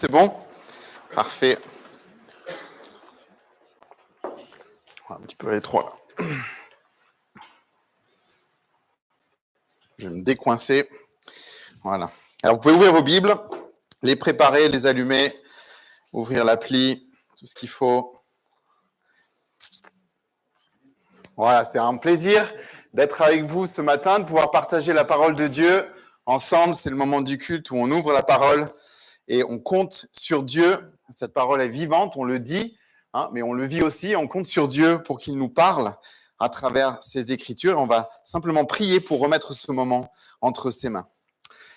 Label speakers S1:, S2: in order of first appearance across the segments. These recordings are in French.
S1: C'est bon? Parfait. Un petit peu étroit là. Je vais me décoincer. Voilà. Alors, vous pouvez ouvrir vos Bibles, les préparer, les allumer, ouvrir l'appli, tout ce qu'il faut. Voilà, c'est un plaisir d'être avec vous ce matin, de pouvoir partager la parole de Dieu ensemble. C'est le moment du culte où on ouvre la parole et on compte sur Dieu. Cette parole est vivante, on le dit, mais on le vit aussi. On compte sur Dieu pour qu'il nous parle à travers ses Écritures. On va simplement prier pour remettre ce moment entre ses mains.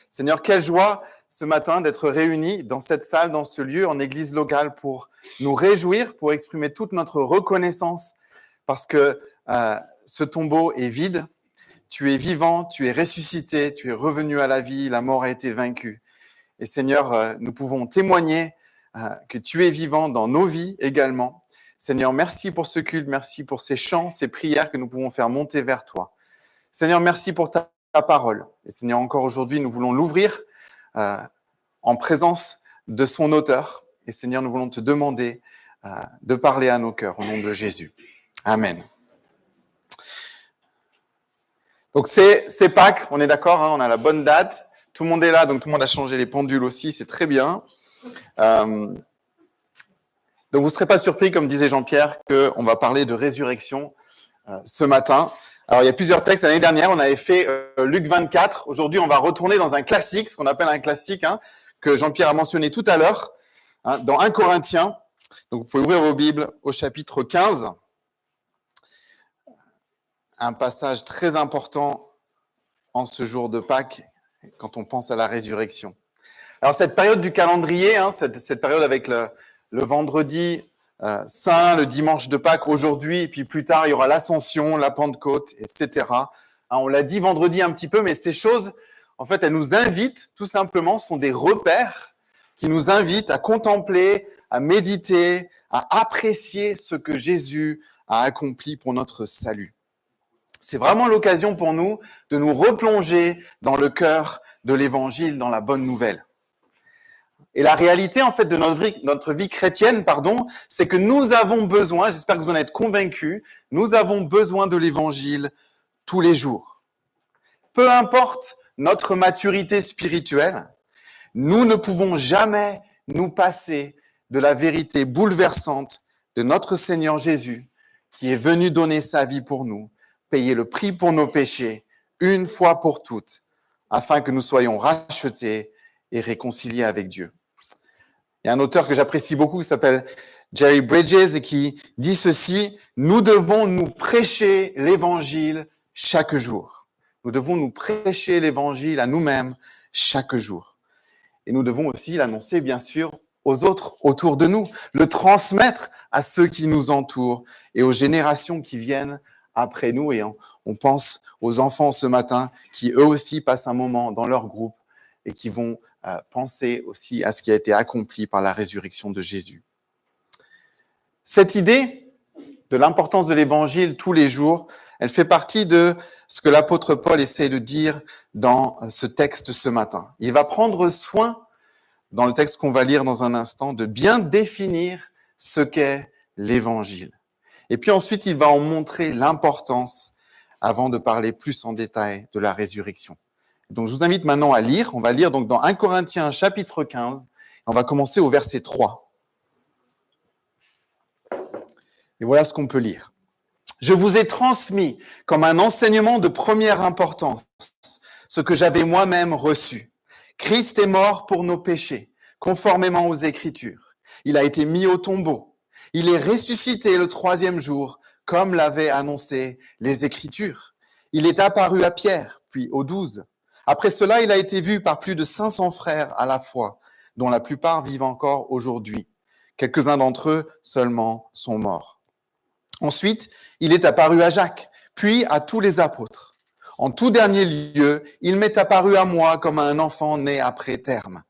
S1: Seigneur, quelle joie ce matin d'être réunis dans cette salle, dans ce lieu, en église locale, pour nous réjouir, pour exprimer toute notre reconnaissance, parce que ce tombeau est vide. Tu es vivant, tu es ressuscité, tu es revenu à la vie, la mort a été vaincue. Et Seigneur, nous pouvons témoigner que tu es vivant dans nos vies également. Seigneur, merci pour ce culte, merci pour ces chants, ces prières que nous pouvons faire monter vers toi. Seigneur, merci pour ta parole. Et Seigneur, encore aujourd'hui, nous voulons l'ouvrir en présence de son auteur. Et Seigneur, nous voulons te demander de parler à nos cœurs au nom de Jésus. Amen. Donc c'est Pâques, on est d'accord, on a la bonne date. Tout le monde est là, donc tout le monde a changé les pendules aussi, c'est très bien. Donc vous ne serez pas surpris, comme disait Jean-Pierre, qu'on va parler de résurrection ce matin. Alors il y a plusieurs textes. L'année dernière, on avait fait Luc 24. Aujourd'hui, on va retourner dans un classique, ce qu'on appelle un classique, que Jean-Pierre a mentionné tout à l'heure, dans 1 Corinthiens. Donc vous pouvez ouvrir vos Bibles au chapitre 15. Un passage très important en ce jour de Pâques, quand on pense à la résurrection. Alors cette période du calendrier, cette période avec le vendredi saint, le dimanche de Pâques aujourd'hui, et puis plus tard il y aura l'Ascension, la Pentecôte, etc. On l'a dit vendredi un petit peu, mais ces choses, en fait, elles nous invitent, tout simplement, sont des repères qui nous invitent à contempler, à méditer, à apprécier ce que Jésus a accompli pour notre salut. C'est vraiment l'occasion pour nous de nous replonger dans le cœur de l'Évangile, dans la bonne nouvelle. Et la réalité, en fait, de notre vie chrétienne, c'est que nous avons besoin, j'espère que vous en êtes convaincus, nous avons besoin de l'Évangile tous les jours. Peu importe notre maturité spirituelle, nous ne pouvons jamais nous passer de la vérité bouleversante de notre Seigneur Jésus, qui est venu donner sa vie pour nous, payer le prix pour nos péchés, une fois pour toutes, afin que nous soyons rachetés et réconciliés avec Dieu. Il y a un auteur que j'apprécie beaucoup qui s'appelle Jerry Bridges et qui dit ceci: nous devons nous prêcher l'évangile chaque jour. Nous devons nous prêcher l'évangile à nous-mêmes chaque jour. Et nous devons aussi l'annoncer, bien sûr, aux autres autour de nous, le transmettre à ceux qui nous entourent et aux générations qui viennent après nous. Et on pense aux enfants ce matin qui eux aussi passent un moment dans leur groupe et qui vont penser aussi à ce qui a été accompli par la résurrection de Jésus. Cette idée de l'importance de l'évangile tous les jours, elle fait partie de ce que l'apôtre Paul essaie de dire dans ce texte ce matin. Il va prendre soin, dans le texte qu'on va lire dans un instant, de bien définir ce qu'est l'évangile. Et puis ensuite, il va en montrer l'importance avant de parler plus en détail de la résurrection. Donc, je vous invite maintenant à lire. On va lire donc dans 1 Corinthiens chapitre 15. On va commencer au verset 3. Et voilà ce qu'on peut lire. Je vous ai transmis comme un enseignement de première importance ce que j'avais moi-même reçu. Christ est mort pour nos péchés, conformément aux Écritures. Il a été mis au tombeau. Il est ressuscité le 3e jour, comme l'avaient annoncé les Écritures. Il est apparu à Pierre, puis aux 12. Après cela, il a été vu par plus de 500 frères à la fois, dont la plupart vivent encore aujourd'hui. Quelques-uns d'entre eux seulement sont morts. Ensuite, il est apparu à Jacques, puis à tous les apôtres. En tout dernier lieu, il m'est apparu à moi comme à un enfant né après terme.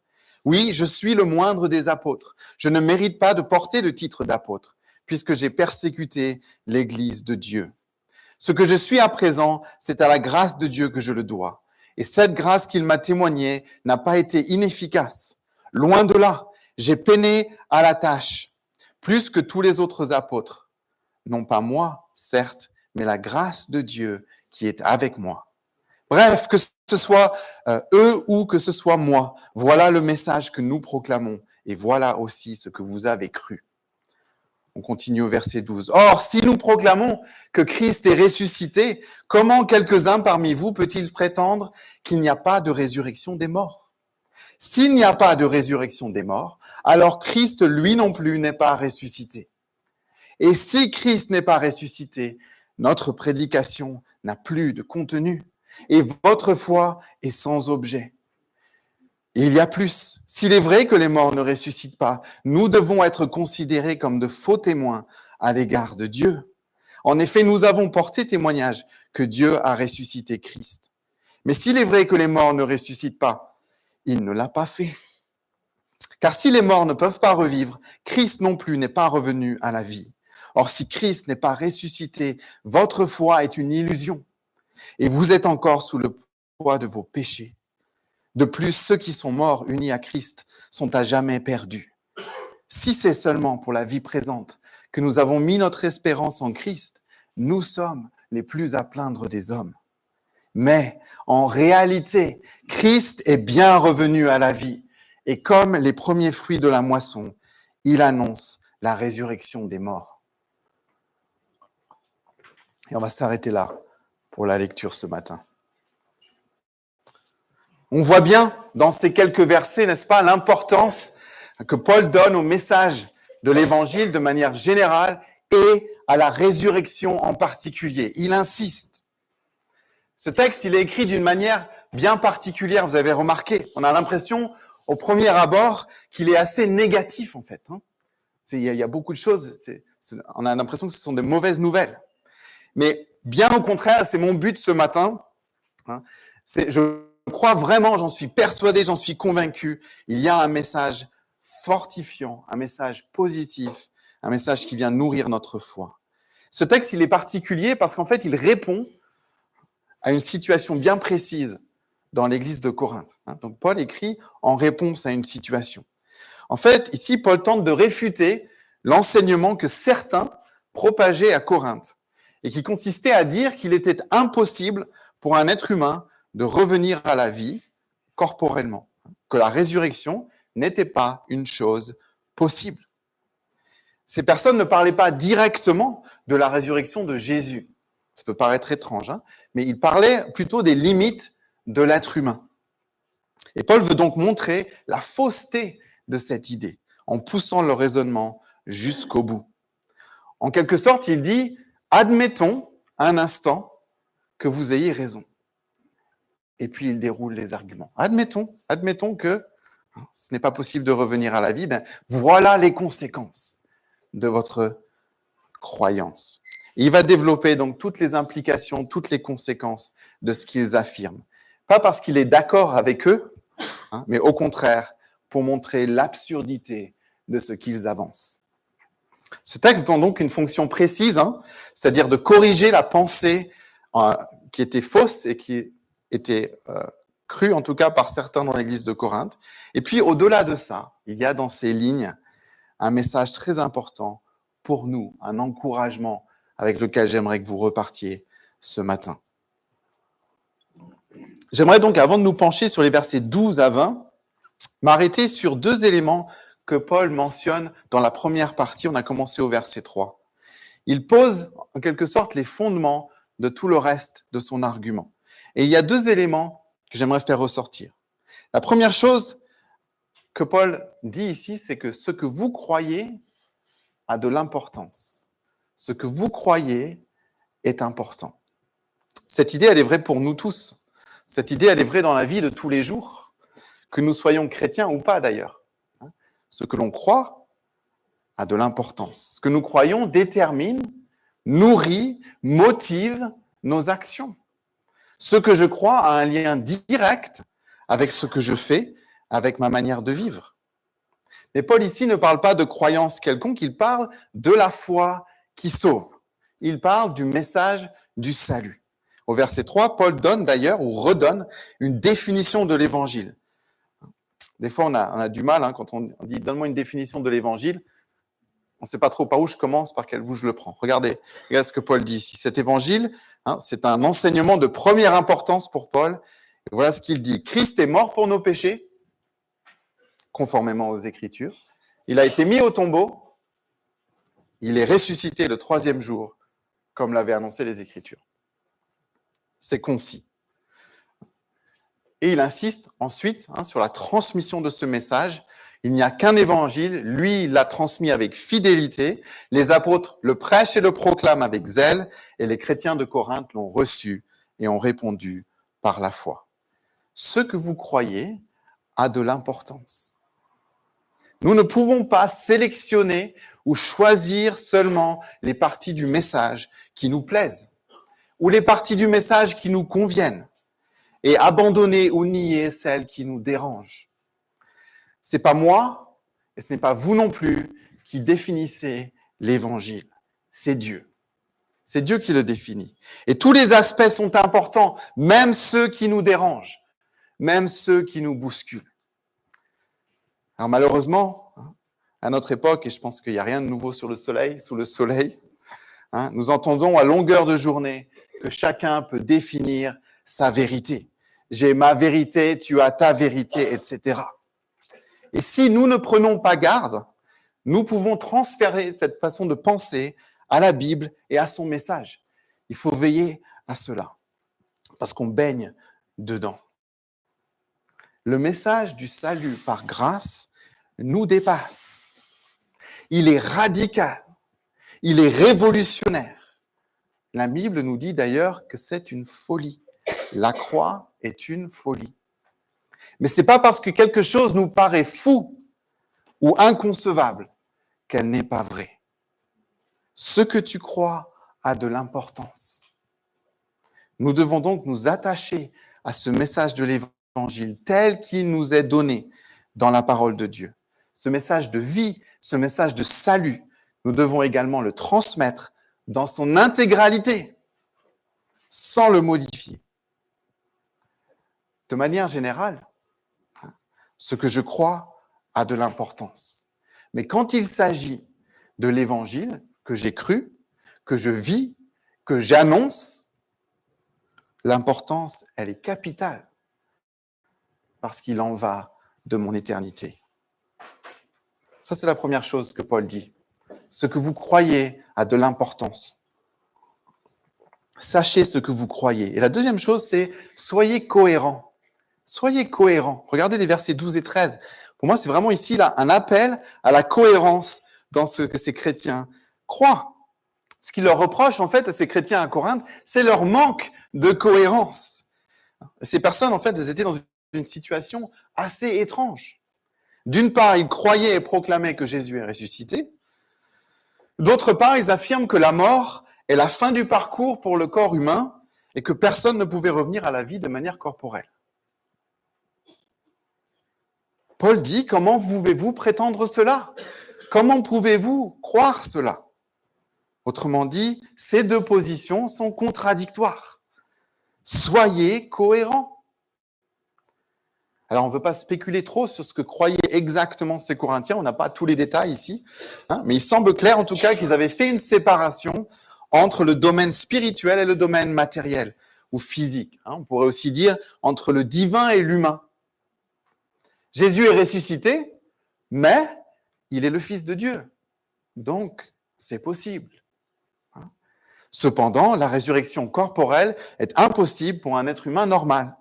S1: Oui, je suis le moindre des apôtres. Je ne mérite pas de porter le titre d'apôtre, puisque j'ai persécuté l'Église de Dieu. Ce que je suis à présent, c'est à la grâce de Dieu que je le dois. Et cette grâce qu'il m'a témoignée n'a pas été inefficace. Loin de là, J'ai peiné à la tâche, plus que tous les autres apôtres. Non pas moi, certes, mais la grâce de Dieu qui est avec moi. Bref, que ce soit eux ou que ce soit moi, voilà le message que nous proclamons et voilà aussi ce que vous avez cru. On continue au verset 12. Or, si nous proclamons que Christ est ressuscité, comment quelques-uns parmi vous peut-il prétendre qu'il n'y a pas de résurrection des morts? S'il n'y a pas de résurrection des morts, alors Christ, lui non plus, n'est pas ressuscité. Et si Christ n'est pas ressuscité, notre prédication n'a plus de contenu et votre foi est sans objet. Et il y a plus. S'il est vrai que les morts ne ressuscitent pas, nous devons être considérés comme de faux témoins à l'égard de Dieu. En effet, nous avons porté témoignage que Dieu a ressuscité Christ. Mais s'il est vrai que les morts ne ressuscitent pas, il ne l'a pas fait. Car si les morts ne peuvent pas revivre, Christ non plus n'est pas revenu à la vie. Or, si Christ n'est pas ressuscité, votre foi est une illusion et vous êtes encore sous le poids de vos péchés. De plus, ceux qui sont morts unis à Christ sont à jamais perdus. Si c'est seulement pour la vie présente que nous avons mis notre espérance en Christ, nous sommes les plus à plaindre des hommes. Mais en réalité, Christ est bien revenu à la vie et comme les premiers fruits de la moisson, il annonce la résurrection des morts. Et on va s'arrêter là pour la lecture ce matin. On voit bien dans ces quelques versets, n'est-ce pas, l'importance que Paul donne au message de l'Évangile de manière générale et à la résurrection en particulier. Il insiste. Ce texte, il est écrit d'une manière bien particulière, vous avez remarqué. On a l'impression, au premier abord, qu'il est assez négatif, en fait. Il y a beaucoup de choses, on a l'impression que ce sont de mauvaises nouvelles. Mais bien au contraire, c'est mon but ce matin. Je crois vraiment, j'en suis persuadé, j'en suis convaincu, il y a un message fortifiant, un message positif, un message qui vient nourrir notre foi. Ce texte, il est particulier parce qu'en fait, il répond à une situation bien précise dans l'église de Corinthe. Donc, Paul écrit en réponse à une situation. En fait, ici, Paul tente de réfuter l'enseignement que certains propageaient à Corinthe et qui consistait à dire qu'il était impossible pour un être humain de revenir à la vie corporellement, que la résurrection n'était pas une chose possible. Ces personnes ne parlaient pas directement de la résurrection de Jésus. Ça peut paraître étrange, mais ils parlaient plutôt des limites de l'être humain. Et Paul veut donc montrer la fausseté de cette idée en poussant le raisonnement jusqu'au bout. En quelque sorte, il dit « Admettons un instant que vous ayez raison ». Et puis, il déroule les arguments. Admettons que ce n'est pas possible de revenir à la vie. Voilà les conséquences de votre croyance. Et il va développer donc toutes les implications, toutes les conséquences de ce qu'ils affirment. Pas parce qu'il est d'accord avec eux, mais au contraire, pour montrer l'absurdité de ce qu'ils avancent. Ce texte donne donc une fonction précise, c'est-à-dire de corriger la pensée qui était fausse et qui était crue, en tout cas par certains dans l'église de Corinthe. Et puis, au-delà de ça, il y a dans ces lignes un message très important pour nous, un encouragement avec lequel j'aimerais que vous repartiez ce matin. J'aimerais donc, avant de nous pencher sur les versets 12 à 20, m'arrêter sur deux éléments que Paul mentionne dans la première partie. On a commencé au verset 3. Il pose en quelque sorte les fondements de tout le reste de son argument. Et il y a deux éléments que j'aimerais faire ressortir. La première chose que Paul dit ici, c'est que ce que vous croyez a de l'importance. Ce que vous croyez est important. Cette idée, elle est vraie pour nous tous. Cette idée, elle est vraie dans la vie de tous les jours, que nous soyons chrétiens ou pas d'ailleurs. Ce que l'on croit a de l'importance. Ce que nous croyons détermine, nourrit, motive nos actions. Ce que je crois a un lien direct avec ce que je fais, avec ma manière de vivre. Mais Paul ici ne parle pas de croyance quelconque, il parle de la foi qui sauve. Il parle du message du salut. Au verset 3, Paul donne d'ailleurs ou redonne une définition de l'évangile. Des fois, on a du mal quand on dit « donne-moi une définition de l'évangile ». On ne sait pas trop par où je commence, par quel bout je le prends. Regardez ce que Paul dit ici. Cet évangile, c'est un enseignement de première importance pour Paul. Et voilà ce qu'il dit. Christ est mort pour nos péchés, conformément aux Écritures. Il a été mis au tombeau. Il est ressuscité le 3e jour, comme l'avaient annoncé les Écritures. C'est concis. Et il insiste ensuite sur la transmission de ce message. Il n'y a qu'un évangile, lui, il l'a transmis avec fidélité. Les apôtres le prêchent et le proclament avec zèle, et les chrétiens de Corinthe l'ont reçu et ont répondu par la foi. Ce que vous croyez a de l'importance. Nous ne pouvons pas sélectionner ou choisir seulement les parties du message qui nous plaisent, ou les parties du message qui nous conviennent, et abandonner ou nier celles qui nous dérangent. C'est pas moi, et ce n'est pas vous non plus, qui définissez l'évangile. C'est Dieu. C'est Dieu qui le définit. Et tous les aspects sont importants, même ceux qui nous dérangent, même ceux qui nous bousculent. Alors malheureusement, à notre époque, et je pense qu'il n'y a rien de nouveau sous le soleil, nous entendons à longueur de journée que chacun peut définir sa vérité. J'ai ma vérité, tu as ta vérité, etc. Et si nous ne prenons pas garde, nous pouvons transférer cette façon de penser à la Bible et à son message. Il faut veiller à cela, parce qu'on baigne dedans. Le message du salut par grâce nous dépasse. Il est radical, il est révolutionnaire. La Bible nous dit d'ailleurs que c'est une folie. La croix est une folie. Mais ce n'est pas parce que quelque chose nous paraît fou ou inconcevable qu'elle n'est pas vraie. Ce que tu crois a de l'importance. Nous devons donc nous attacher à ce message de l'Évangile tel qu'il nous est donné dans la parole de Dieu. Ce message de vie, ce message de salut, nous devons également le transmettre dans son intégralité, sans le modifier. De manière générale, ce que je crois a de l'importance. Mais quand il s'agit de l'Évangile que j'ai cru, que je vis, que j'annonce, l'importance, elle est capitale, parce qu'il en va de mon éternité. Ça, c'est la première chose que Paul dit. Ce que vous croyez a de l'importance. Sachez ce que vous croyez. Et la deuxième chose, c'est soyez cohérents. Soyez cohérents. Regardez les versets 12 et 13. Pour moi, c'est vraiment ici là, un appel à la cohérence dans ce que ces chrétiens croient. Ce qu'ils leur reprochent, en fait, à ces chrétiens à Corinthe, c'est leur manque de cohérence. Ces personnes, en fait, elles étaient dans une situation assez étrange. D'une part, ils croyaient et proclamaient que Jésus est ressuscité. D'autre part, ils affirment que la mort est la fin du parcours pour le corps humain et que personne ne pouvait revenir à la vie de manière corporelle. Paul dit, comment pouvez-vous prétendre cela? Comment pouvez-vous croire cela? Autrement dit, ces deux positions sont contradictoires. Soyez cohérents. Alors, on ne veut pas spéculer trop sur ce que croyaient exactement ces Corinthiens, on n'a pas tous les détails ici, mais il semble clair en tout cas qu'ils avaient fait une séparation entre le domaine spirituel et le domaine matériel ou physique. On pourrait aussi dire entre le divin et l'humain. Jésus est ressuscité, mais il est le Fils de Dieu. Donc, c'est possible. Cependant, la résurrection corporelle est impossible pour un être humain normal.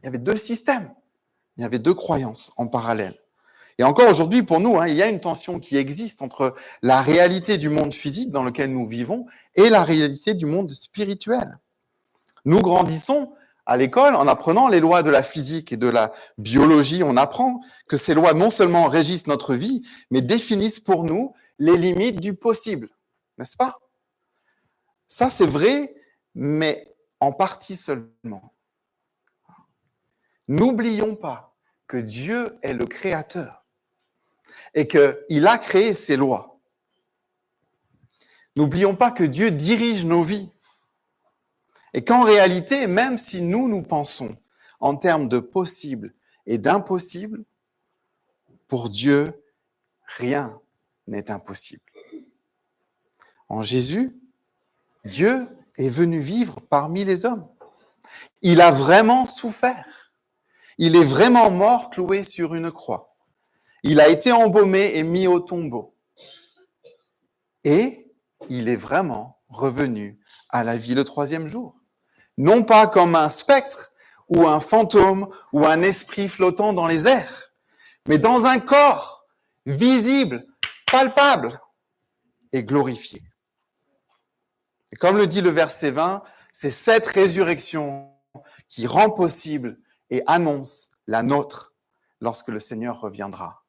S1: Il y avait deux systèmes, il y avait deux croyances en parallèle. Et encore aujourd'hui, pour nous, il y a une tension qui existe entre la réalité du monde physique dans lequel nous vivons et la réalité du monde spirituel. Nous grandissons à l'école en apprenant les lois de la physique et de la biologie. On apprend que ces lois non seulement régissent notre vie, mais définissent pour nous les limites du possible, n'est-ce pas? Ça, c'est vrai, mais en partie seulement. N'oublions pas que Dieu est le créateur et qu'il a créé ses lois. N'oublions pas que Dieu dirige nos vies et qu'en réalité, même si nous pensons en termes de possible et d'impossible, pour Dieu, rien n'est impossible. En Jésus, Dieu est venu vivre parmi les hommes. Il a vraiment souffert. Il est vraiment mort cloué sur une croix. Il a été embaumé et mis au tombeau. Et il est vraiment revenu à la vie le troisième jour. Non pas comme un spectre ou un fantôme ou un esprit flottant dans les airs, mais dans un corps visible, palpable et glorifié. Et comme le dit le verset 20, c'est cette résurrection qui rend possible et annonce la nôtre lorsque le Seigneur reviendra.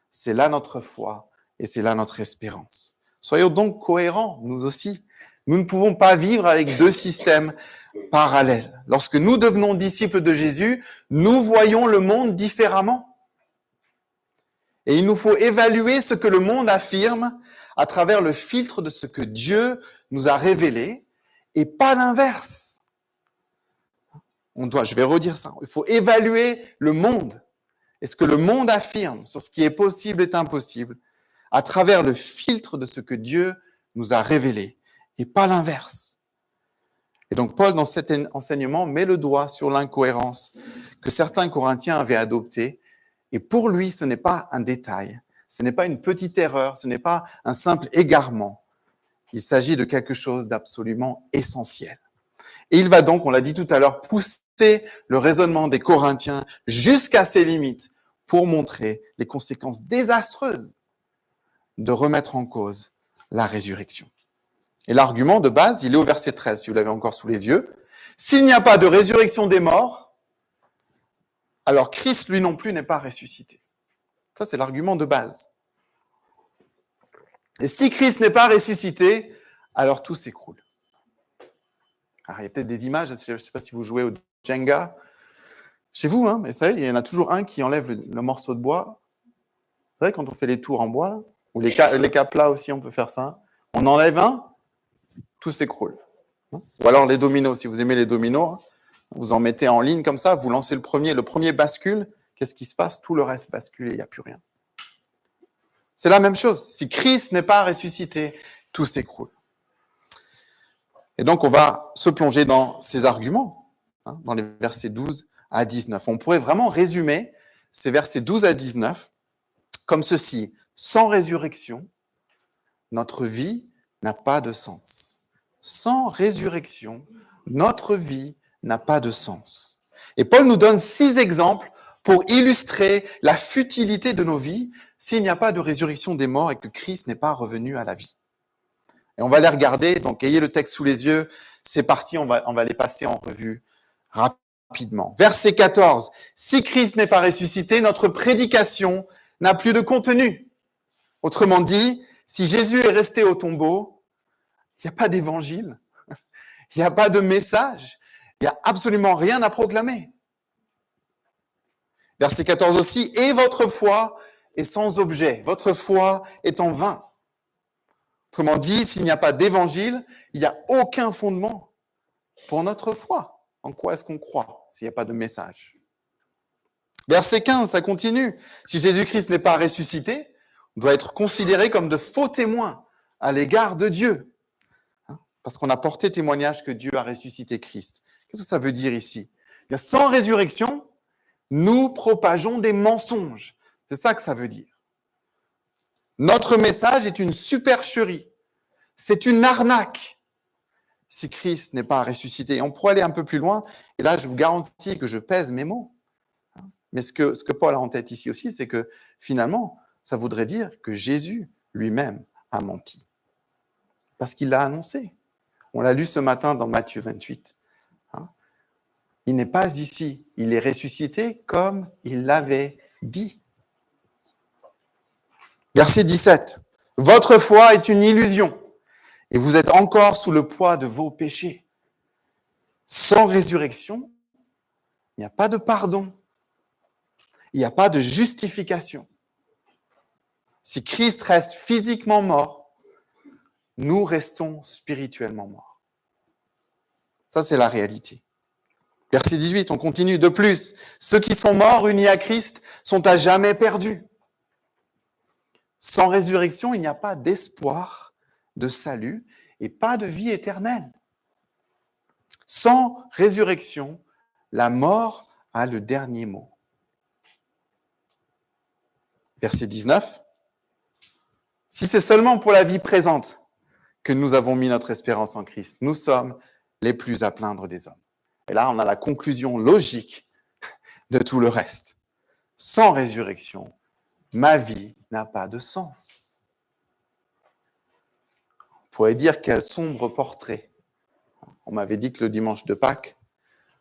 S1: C'est là notre foi et c'est là notre espérance. Soyons donc cohérents, nous aussi. Nous ne pouvons pas vivre avec deux systèmes parallèles. Lorsque nous devenons disciples de Jésus, nous voyons le monde différemment. Et il nous faut évaluer ce que le monde affirme à travers le filtre de ce que Dieu nous a révélé et pas l'inverse. Je vais redire ça. Il faut évaluer le monde et ce que le monde affirme sur ce qui est possible et impossible à travers le filtre de ce que Dieu nous a révélé et pas l'inverse. Et donc Paul, dans cet enseignement, met le doigt sur l'incohérence que certains Corinthiens avaient adoptée. Et pour lui, ce n'est pas un détail, ce n'est pas une petite erreur, ce n'est pas un simple égarement. Il s'agit de quelque chose d'absolument essentiel. Et il va donc, on l'a dit tout à l'heure, pousser le raisonnement des Corinthiens jusqu'à ses limites pour montrer les conséquences désastreuses de remettre en cause la résurrection. Et l'argument de base, il est au verset 13, si vous l'avez encore sous les yeux. S'il n'y a pas de résurrection des morts, alors Christ, lui non plus, n'est pas ressuscité. Ça, c'est l'argument de base. Et si Christ n'est pas ressuscité, alors tout s'écroule. Alors, il y a peut-être des images, je ne sais pas si vous jouez au Jenga chez vous, mais vous savez, il y en a toujours un qui enlève le morceau de bois. Vous savez, quand on fait les tours en bois, là, ou les cas plats aussi, on peut faire ça. On enlève un, tout s'écroule. Ou alors les dominos, si vous aimez les dominos, vous en mettez en ligne comme ça, vous lancez le premier bascule, qu'est-ce qui se passe? Tout le reste bascule et il n'y a plus rien. C'est la même chose. Si Christ n'est pas ressuscité, tout s'écroule. Et donc, on va se plonger dans ces arguments, dans les versets 12 à 19. On pourrait vraiment résumer ces versets 12 à 19 comme ceci. Sans résurrection, notre vie n'a pas de sens. Sans résurrection, notre vie n'a pas de sens. Et Paul nous donne 6 exemples pour illustrer la futilité de nos vies s'il n'y a pas de résurrection des morts et que Christ n'est pas revenu à la vie. Et on va les regarder, donc ayez le texte sous les yeux, c'est parti, on va les passer en revue rapidement. Verset 14, si Christ n'est pas ressuscité, notre prédication n'a plus de contenu. Autrement dit, si Jésus est resté au tombeau, il n'y a pas d'évangile, il n'y a pas de message, il n'y a absolument rien à proclamer. Verset 14 aussi, et votre foi est sans objet, votre foi est en vain. Autrement dit, s'il n'y a pas d'évangile, il n'y a aucun fondement pour notre foi. En quoi est-ce qu'on croit s'il n'y a pas de message? Verset 15, ça continue. Si Jésus-Christ n'est pas ressuscité, on doit être considéré comme de faux témoins à l'égard de Dieu. Parce qu'on a porté témoignage que Dieu a ressuscité Christ. Qu'est-ce que ça veut dire ici? Sans résurrection, nous propageons des mensonges. C'est ça que ça veut dire. Notre message est une supercherie. C'est une arnaque si Christ n'est pas ressuscité. On pourrait aller un peu plus loin, et là, je vous garantis que je pèse mes mots. Mais ce que Paul a en tête ici aussi, c'est que finalement, ça voudrait dire que Jésus lui-même a menti. Parce qu'il l'a annoncé. On l'a lu ce matin dans Matthieu 28. Il n'est pas ici. Il est ressuscité comme il l'avait dit. Verset 17. Votre foi est une illusion et vous êtes encore sous le poids de vos péchés. Sans résurrection, il n'y a pas de pardon. Il n'y a pas de justification. Si Christ reste physiquement mort, nous restons spirituellement morts. Ça, c'est la réalité. Verset 18, on continue. De plus, ceux qui sont morts unis à Christ sont à jamais perdus. Sans résurrection, il n'y a pas d'espoir, de salut et pas de vie éternelle. Sans résurrection, la mort a le dernier mot. Verset 19. Si c'est seulement pour la vie présente que nous avons mis notre espérance en Christ, nous sommes les plus à plaindre des hommes. Et là, on a la conclusion logique de tout le reste. Sans résurrection, ma vie n'a pas de sens. On pourrait dire quel sombre portrait. On m'avait dit que le dimanche de Pâques,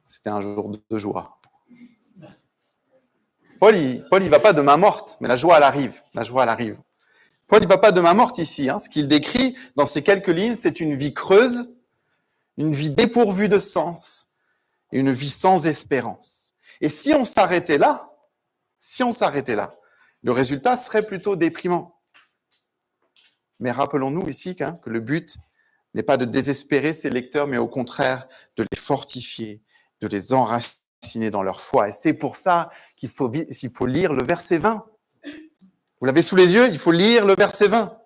S1: c'était un jour de joie. Paul, il va pas de main morte, mais la joie, elle arrive. La joie, elle arrive. Paul, il va pas de main morte ici. Ce qu'il décrit dans ces quelques lignes, c'est une vie creuse, une vie dépourvue de sens et une vie sans espérance. Et si on s'arrêtait là, le résultat serait plutôt déprimant. Mais rappelons-nous ici que le but n'est pas de désespérer ces lecteurs, mais au contraire de les fortifier, de les enraciner dans leur foi. Et c'est pour ça qu'il faut lire le verset 20. Vous l'avez sous les yeux, il faut lire le verset 20.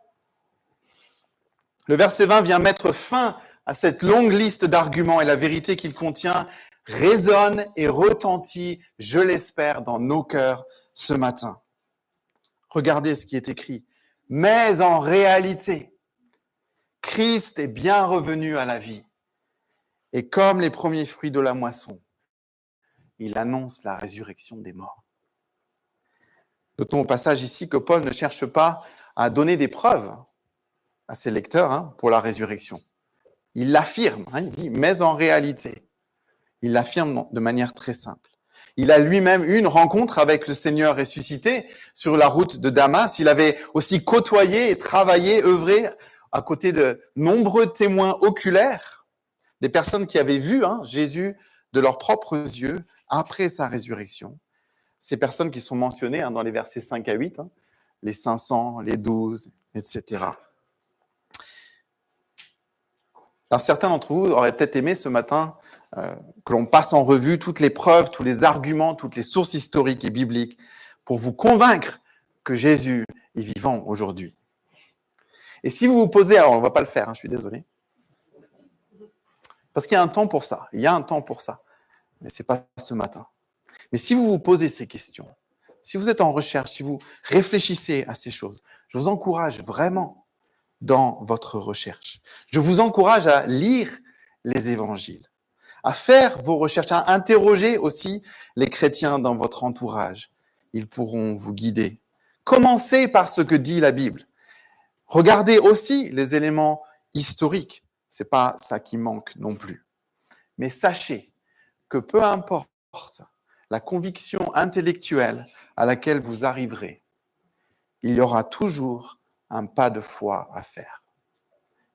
S1: Le verset 20 vient mettre fin à cette longue liste d'arguments et la vérité qu'il contient résonne et retentit, je l'espère, dans nos cœurs ce matin. Regardez ce qui est écrit. Mais en réalité, Christ est bien revenu à la vie. Et comme les premiers fruits de la moisson, il annonce la résurrection des morts. Notons au passage ici que Paul ne cherche pas à donner des preuves à ses lecteurs pour la résurrection. Il l'affirme, il dit « mais en réalité ». Il l'affirme de manière très simple. Il a lui-même eu une rencontre avec le Seigneur ressuscité sur la route de Damas. Il avait aussi côtoyé et travaillé, œuvré à côté de nombreux témoins oculaires, des personnes qui avaient vu Jésus de leurs propres yeux après sa résurrection. Ces personnes qui sont mentionnées dans les versets 5 à 8, les 500, les 12, etc. Alors certains d'entre vous auraient peut-être aimé ce matin que l'on passe en revue toutes les preuves, tous les arguments, toutes les sources historiques et bibliques pour vous convaincre que Jésus est vivant aujourd'hui. Et si vous vous posez, alors on ne va pas le faire, je suis désolé, parce qu'il y a un temps pour ça, mais ce n'est pas ce matin. Mais si vous vous posez ces questions, si vous êtes en recherche, si vous réfléchissez à ces choses, je vous encourage vraiment dans votre recherche. Je vous encourage à lire les évangiles, à faire vos recherches, à interroger aussi les chrétiens dans votre entourage. Ils pourront vous guider. Commencez par ce que dit la Bible. Regardez aussi les éléments historiques. Ce n'est pas ça qui manque non plus. Mais sachez que peu importe la conviction intellectuelle à laquelle vous arriverez, il y aura toujours un pas de foi à faire.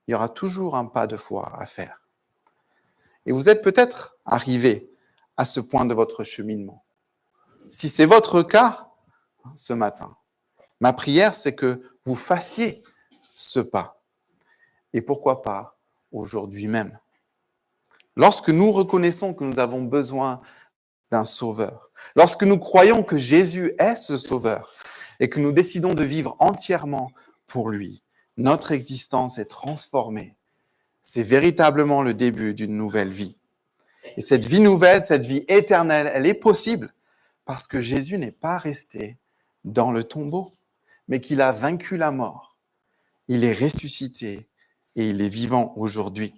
S1: Il y aura toujours un pas de foi à faire. Et vous êtes peut-être arrivé à ce point de votre cheminement. Si c'est votre cas ce matin, ma prière, c'est que vous fassiez ce pas. Et pourquoi pas aujourd'hui même. Lorsque nous reconnaissons que nous avons besoin d'un sauveur, lorsque nous croyons que Jésus est ce sauveur et que nous décidons de vivre entièrement pour lui, notre existence est transformée. C'est véritablement le début d'une nouvelle vie. Et cette vie nouvelle, cette vie éternelle, elle est possible parce que Jésus n'est pas resté dans le tombeau, mais qu'il a vaincu la mort. Il est ressuscité et il est vivant aujourd'hui.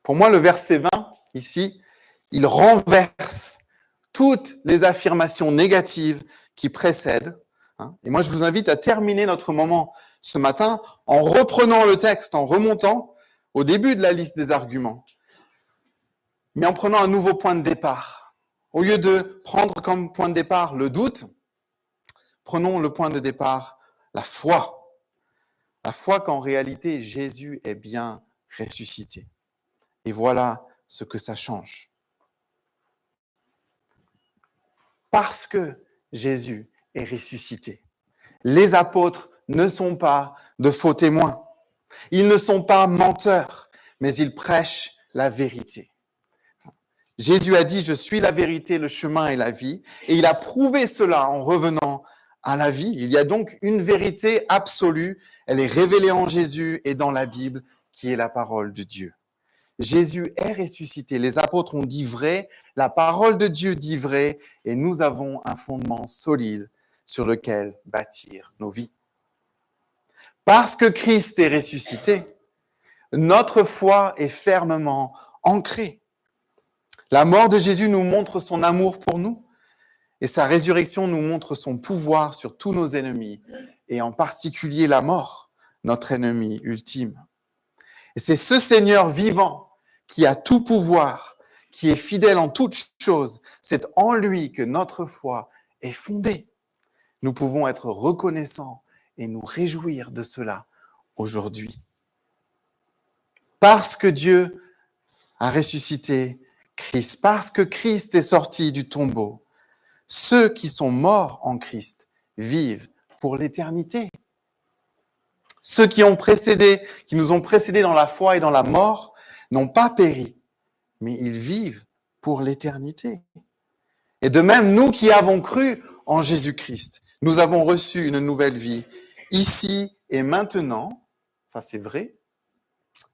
S1: Pour moi, le verset 20, ici, il renverse toutes les affirmations négatives qui précèdent. Et moi, je vous invite à terminer notre moment ce matin en reprenant le texte, en remontant au début de la liste des arguments, mais en prenant un nouveau point de départ. Au lieu de prendre comme point de départ le doute, prenons le point de départ la foi. La foi qu'en réalité, Jésus est bien ressuscité. Et voilà ce que ça change. Parce que Jésus est ressuscité, les apôtres ne sont pas de faux témoins. Ils ne sont pas menteurs, mais ils prêchent la vérité. Jésus a dit, je suis la vérité, le chemin et la vie. Et il a prouvé cela en revenant à la vie. Il y a donc une vérité absolue. Elle est révélée en Jésus et dans la Bible, qui est la parole de Dieu. Jésus est ressuscité. Les apôtres ont dit vrai. La parole de Dieu dit vrai. Et nous avons un fondement solide sur lequel bâtir nos vies. Parce que Christ est ressuscité, notre foi est fermement ancrée. La mort de Jésus nous montre son amour pour nous et sa résurrection nous montre son pouvoir sur tous nos ennemis et en particulier la mort, notre ennemi ultime. Et c'est ce Seigneur vivant qui a tout pouvoir, qui est fidèle en toutes choses. C'est en lui que notre foi est fondée. Nous pouvons être reconnaissants et nous réjouir de cela aujourd'hui. Parce que Dieu a ressuscité Christ, parce que Christ est sorti du tombeau, ceux qui sont morts en Christ vivent pour l'éternité. Ceux qui nous ont précédés dans la foi et dans la mort, n'ont pas péri, mais ils vivent pour l'éternité. Et de même, nous qui avons cru en Jésus-Christ, nous avons reçu une nouvelle vie ici et maintenant, ça c'est vrai,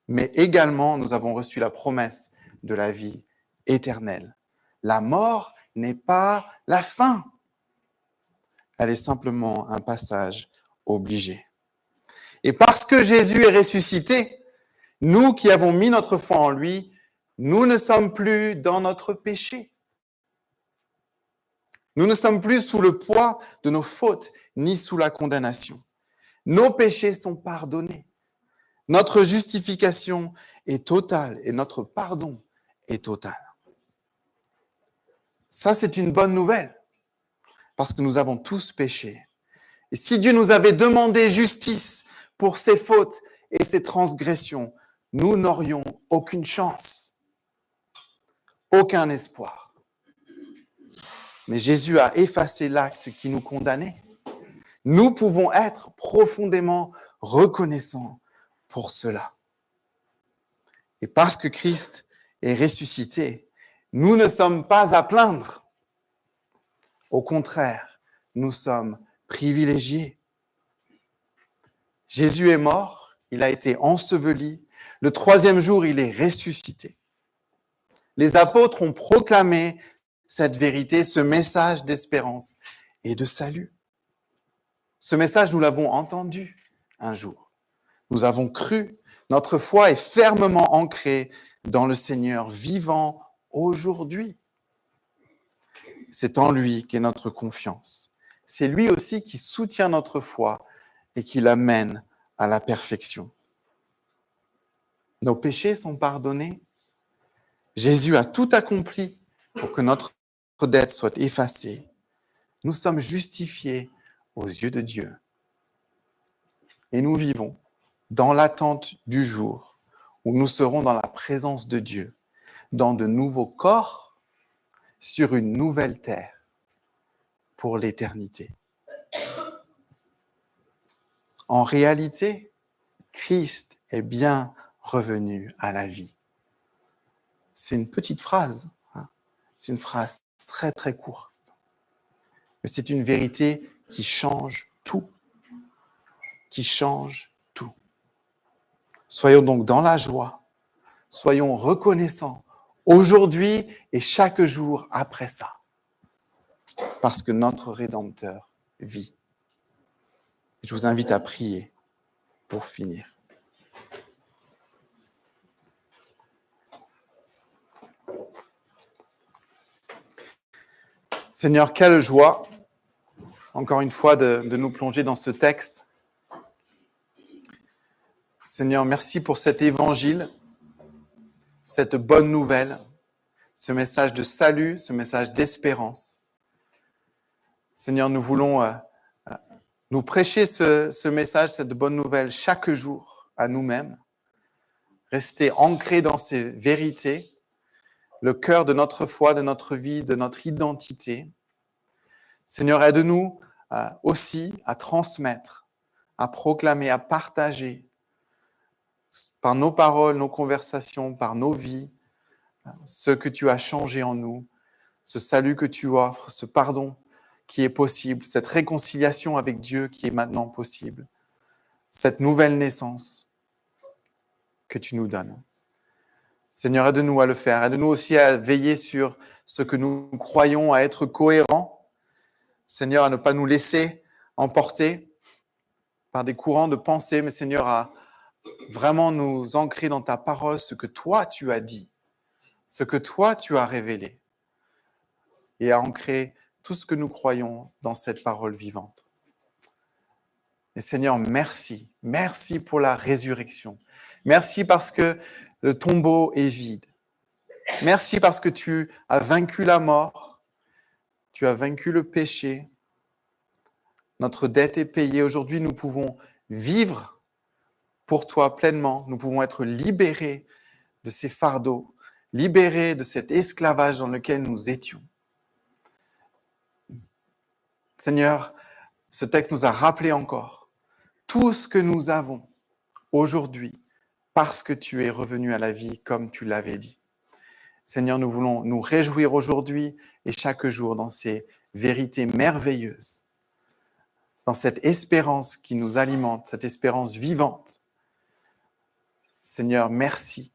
S1: mais également nous avons reçu la promesse de la vie éternelle. La mort n'est pas la fin. Elle est simplement un passage obligé. Et parce que Jésus est ressuscité, nous qui avons mis notre foi en lui, nous ne sommes plus dans notre péché. Nous ne sommes plus sous le poids de nos fautes, ni sous la condamnation. Nos péchés sont pardonnés. Notre justification est totale et notre pardon est total. Ça, c'est une bonne nouvelle, parce que nous avons tous péché. Et si Dieu nous avait demandé justice pour ses fautes et ses transgressions, nous n'aurions aucune chance, aucun espoir. Mais Jésus a effacé l'acte qui nous condamnait. Nous pouvons être profondément reconnaissants pour cela. Et parce que Christ est ressuscité, nous ne sommes pas à plaindre. Au contraire, nous sommes privilégiés. Jésus est mort, il a été enseveli. Le troisième jour, il est ressuscité. Les apôtres ont proclamé cette vérité, ce message d'espérance et de salut. Ce message, nous l'avons entendu un jour. Nous avons cru. Notre foi est fermement ancrée dans le Seigneur vivant aujourd'hui. C'est en lui qu'est notre confiance. C'est lui aussi qui soutient notre foi et qui l'amène à la perfection. Nos péchés sont pardonnés. Jésus a tout accompli pour que notre dette soit effacée. Nous sommes justifiés aux yeux de Dieu. Et nous vivons dans l'attente du jour où nous serons dans la présence de Dieu, dans de nouveaux corps, sur une nouvelle terre, pour l'éternité. En réalité, Christ est bien revenu à la vie. C'est une petite phrase, c'est une phrase très très courte, mais c'est une vérité qui change tout, qui change tout. Soyons donc dans la joie, soyons reconnaissants aujourd'hui et chaque jour après ça, parce que notre Rédempteur vit. Je vous invite à prier pour finir. Seigneur, quelle joie, encore une fois, de nous plonger dans ce texte. Seigneur, merci pour cet évangile, cette bonne nouvelle, ce message de salut, ce message d'espérance. Seigneur, nous voulons nous prêcher ce message, cette bonne nouvelle chaque jour à nous-mêmes, rester ancrés dans ces vérités, le cœur de notre foi, de notre vie, de notre identité. Seigneur, aide-nous aussi à transmettre, à proclamer, à partager par nos paroles, nos conversations, par nos vies, ce que tu as changé en nous, ce salut que tu offres, ce pardon qui est possible, cette réconciliation avec Dieu qui est maintenant possible, cette nouvelle naissance que tu nous donnes. Seigneur, aide-nous à le faire. Aide-nous aussi à veiller sur ce que nous croyons, à être cohérents. Seigneur, à ne pas nous laisser emporter par des courants de pensée, mais Seigneur, à vraiment nous ancrer dans ta parole ce que toi tu as dit, ce que toi tu as révélé, et à ancrer tout ce que nous croyons dans cette parole vivante. Et Seigneur, merci. Merci pour la résurrection. Merci parce que le tombeau est vide. Merci parce que tu as vaincu la mort. Tu as vaincu le péché. Notre dette est payée. Aujourd'hui, nous pouvons vivre pour toi pleinement. Nous pouvons être libérés de ces fardeaux, libérés de cet esclavage dans lequel nous étions. Seigneur, ce texte nous a rappelé encore tout ce que nous avons aujourd'hui parce que tu es revenu à la vie comme tu l'avais dit. Seigneur, nous voulons nous réjouir aujourd'hui et chaque jour dans ces vérités merveilleuses, dans cette espérance qui nous alimente, cette espérance vivante. Seigneur, merci.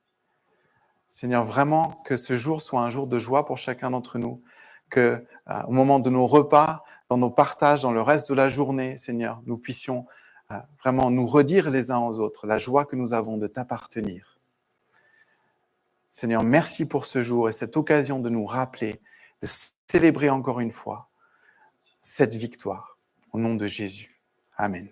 S1: Seigneur, vraiment que ce jour soit un jour de joie pour chacun d'entre nous, que au moment de nos repas, dans nos partages, dans le reste de la journée, Seigneur, nous puissions vraiment nous redire les uns aux autres la joie que nous avons de t'appartenir. Seigneur, merci pour ce jour et cette occasion de nous rappeler, de célébrer encore une fois cette victoire. Au nom de Jésus. Amen.